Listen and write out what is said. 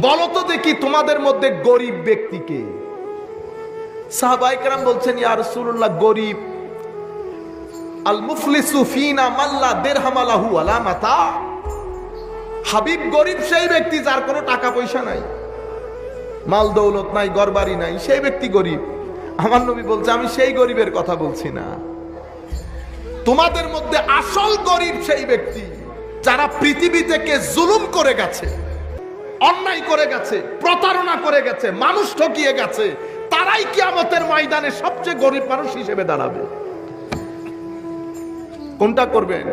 বলো তো দেখি তোমাদের মধ্যে গরিব ব্যক্তিকে? সাহাবায়ে কেরাম বলছেন, ইয়া রাসূলুল্লাহ, গরিব আল মুফলিসু ফিনা মাল্লা দিরহাম লাহু ওয়ালা মাতা। হাবিব, গরিব সেই ব্যক্তি যার কোনো টাকা পয়সা নাই, মাল দৌলত নাই, ঘরবাড়ি নাই, সেই ব্যক্তি গরিব। আমার নবী বলছে, আমি সেই গরিবের কথা বলছি না। তোমাদের মধ্যে আসল গরিব সেই ব্যক্তি যারা পৃথিবী থেকে জুলুম করে গেছে, অন্যায় করে গেছে, প্রতারণা করে গেছে, মানুষ ঠকিয়ে গেছে। তারাই কিয়ামতের ময়দানে সবচেয়ে গরিব মানুষ হিসেবে দাঁড়াবে। কোনটা করবেন?